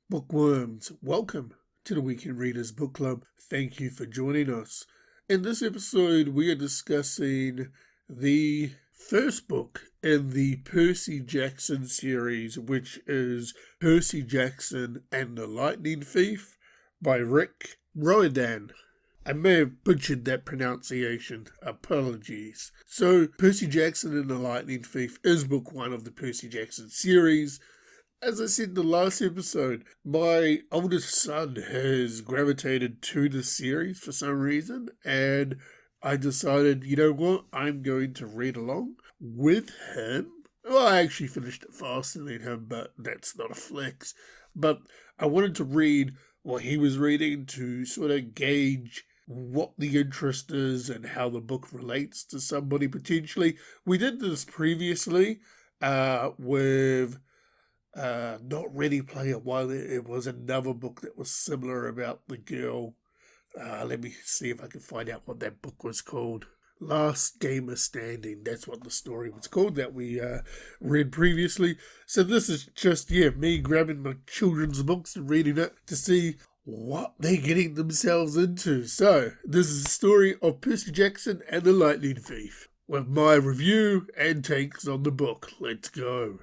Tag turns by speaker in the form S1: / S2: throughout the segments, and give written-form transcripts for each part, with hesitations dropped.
S1: Bookworms, welcome to the Weekend Readers Book Club. Thank you for joining us. In this episode, we are discussing the first book in the Percy Jackson series, which is Percy Jackson and the Lightning Thief by Rick Riordan. I may have butchered that pronunciation. Apologies. So, Percy Jackson and the Lightning Thief is book one of the Percy Jackson series. As I said in the last episode, my oldest son has gravitated to the series for some reason, and I decided, you know what, I'm going to read along with him. Well, I actually finished it faster than him, but that's not a flex. But I wanted to read what he was reading to sort of gauge what the interest is and how the book relates to somebody potentially. We did this previously with Not Ready Player One. It was another book that was similar about the girl. Let me see if I can find out what that book was called. Last Gamer Standing. That's what the story was called that we read previously. So this is just, me grabbing my children's books and reading it to see what they're getting themselves into. So this is the story of Percy Jackson and the Lightning Thief, with my review and takes on the book. Let's go.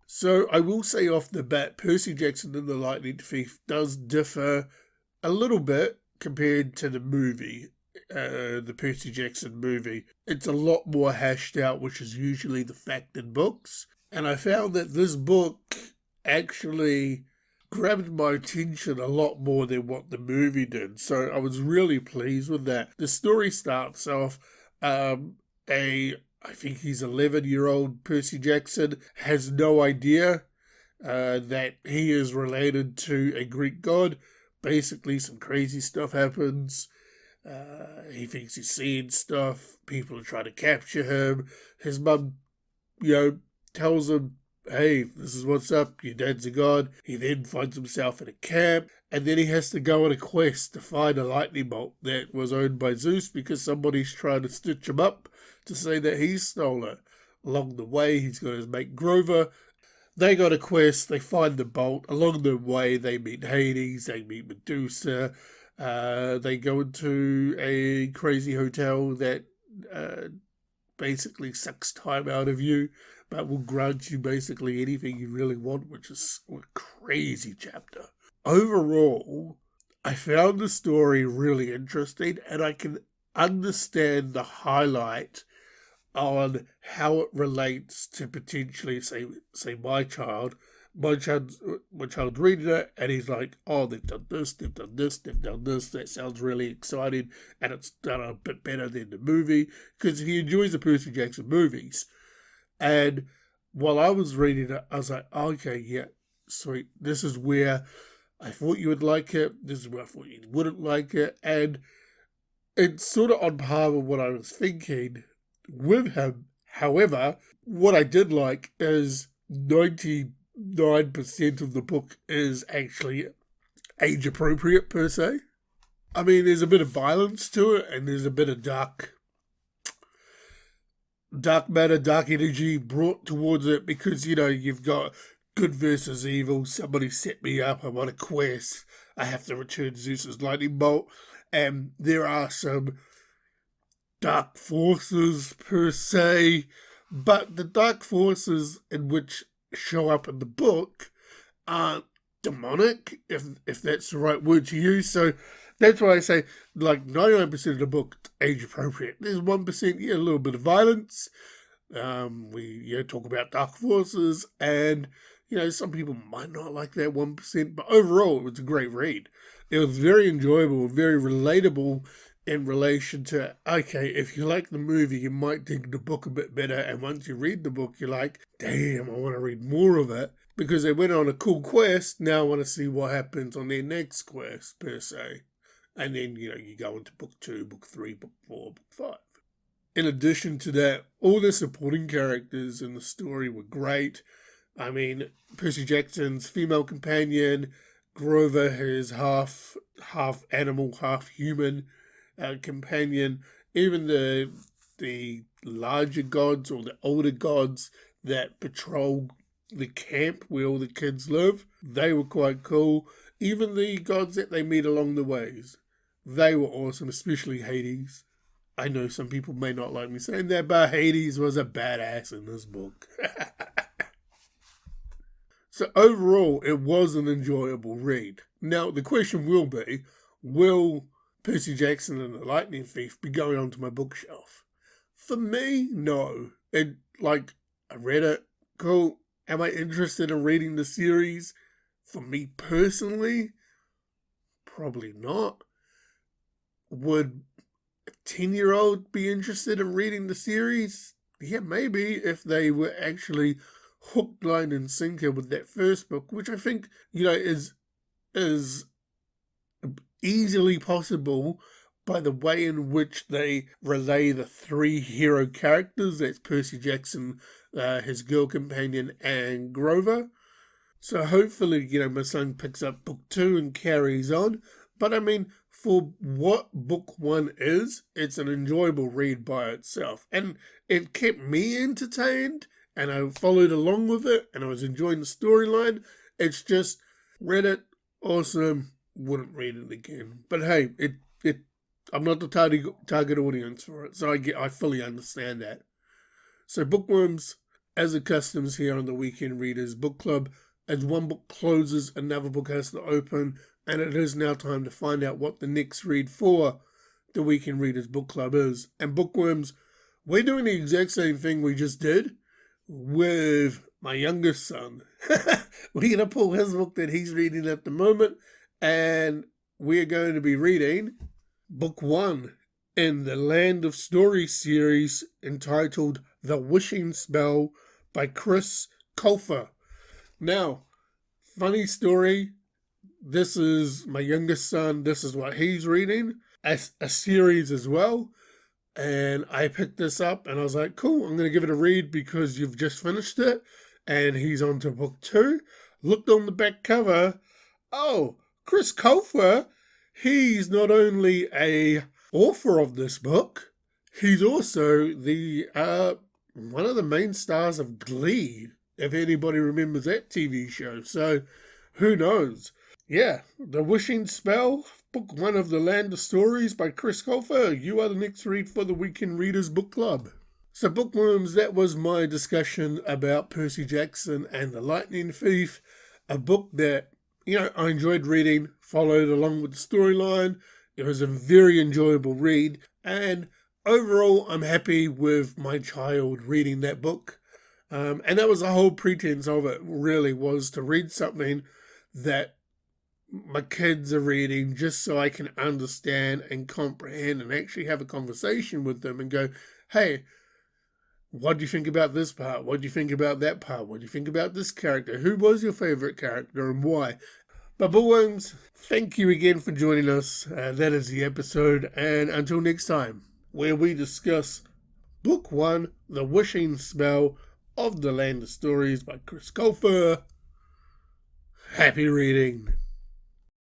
S1: So I will say off the bat, Percy Jackson and the Lightning Thief does differ a little bit compared to the movie, the Percy Jackson movie. It's a lot more hashed out, which is usually the fact in books. And I found that this book actually grabbed my attention a lot more than what the movie did. So I was really pleased with that. The story starts off, I think he's 11-year-old Percy Jackson has no idea that he is related to a Greek god. Basically, some crazy stuff happens. He thinks he's seeing stuff. People are trying to capture him. His mum, tells him, hey, this is what's up. Your dad's a god. He then finds himself in a camp. And then he has to go on a quest to find a lightning bolt that was owned by Zeus because somebody's trying to stitch him up to say that he stole it. Along the way, he's got his mate Grover. They got a quest. They find the bolt. Along the way, they meet Hades. They meet Medusa. They go into a crazy hotel that basically sucks time out of you, but will grant you basically anything you really want, which is a crazy chapter. Overall, I found the story really interesting, and I can understand the highlight on how it relates to potentially, say my child reading it, and he's like, oh, they've done this, they've done this, they've done this. That sounds really exciting, and it's done a bit better than the movie, because he enjoys the Percy Jackson movies. And while I was reading it, I was like, okay, yeah, sweet. This is where I thought you would like it. This is where I thought you wouldn't like it. And it's sort of on par with what I was thinking with him. However, what I did like is 99% of the book is actually age appropriate per se. I mean, there's a bit of violence to it, and there's a bit of dark matter, dark energy brought towards it because, you've got good versus evil. Somebody set me up. I'm on a quest. I have to return Zeus's lightning bolt. And there are some dark forces per se, but the dark forces in which show up in the book aren't demonic, if that's the right word to use. So that's why I say, 99% of the book age appropriate. There's 1%, a little bit of violence. We talk about dark forces, and some people might not like that 1%, but overall it was a great read. It was very enjoyable, very relatable in relation to, okay, if you like the movie, you might dig the book a bit better, and once you read the book, you're like, damn, I want to read more of it, because they went on a cool quest, now I want to see what happens on their next quest, per se. And then, you go into book 2, book 3, book 4, book 5. In addition to that, all the supporting characters in the story were great. I mean, Percy Jackson's female companion, Grover, his half animal, half human companion, even the larger gods or the older gods that patrol the camp where all the kids live. They were quite cool. Even the gods that they meet along the ways, they were awesome, especially Hades. I know some people may not like me saying that, but Hades was a badass in this book. So overall, it was an enjoyable read. Now, the question will be, will Percy Jackson and the Lightning Thief be going onto my bookshelf? For me, no. I read it, cool. Am I interested in reading the series? For me personally, probably not. Would a 10-year-old be interested in reading the series? Yeah, maybe, if they were actually hook, line, and sinker with that first book, which I think, is easily possible by the way in which they relay the three hero characters. That's Percy Jackson, his girl companion, and Grover. So hopefully, my son picks up book 2 and carries on. But I mean, for what book 1 is, it's an enjoyable read by itself. And it kept me entertained, and I followed along with it, and I was enjoying the storyline. It's just, read it, awesome, wouldn't read it again. But hey, I'm not the target audience for it, so I fully understand that. So Bookworms, as it customs here on the Weekend Readers Book Club, as one book closes, another book has to open, and it is now time to find out what the next read for the Weekend Readers Book Club is. And Bookworms, we're doing the exact same thing we just did with my youngest son. We're going to pull his book that he's reading at the moment, and we're going to be reading book 1 in the Land of Stories series, entitled The Wishing Spell by Chris Colfer. Now, funny story, this is my youngest son, this is what he's reading, as a series as well, and I picked this up and I was like, cool, I'm going to give it a read because you've just finished it, and he's on to book 2, looked on the back cover, oh, Chris Colfer, he's not only a author of this book, he's also the one of the main stars of Glee, if anybody remembers that TV show. So, who knows? Yeah, The Wishing Spell, book 1 of the Land of Stories by Chris Colfer. You are the next read for the Weekend Readers Book Club. So, Bookworms, that was my discussion about Percy Jackson and the Lightning Thief, a book that, I enjoyed reading, followed along with the storyline. It was a very enjoyable read, and overall, I'm happy with my child reading that book. And that was the whole pretense of it, really, was to read something that my kids are reading just so I can understand and comprehend and actually have a conversation with them and go, hey, what do you think about this part? What do you think about that part? What do you think about this character? Who was your favourite character and why? But Bookworms, thank you again for joining us. That is the episode. And until next time, where we discuss Book 1, The Wishing Spell of the Land of Stories by Chris Colfer. Happy reading.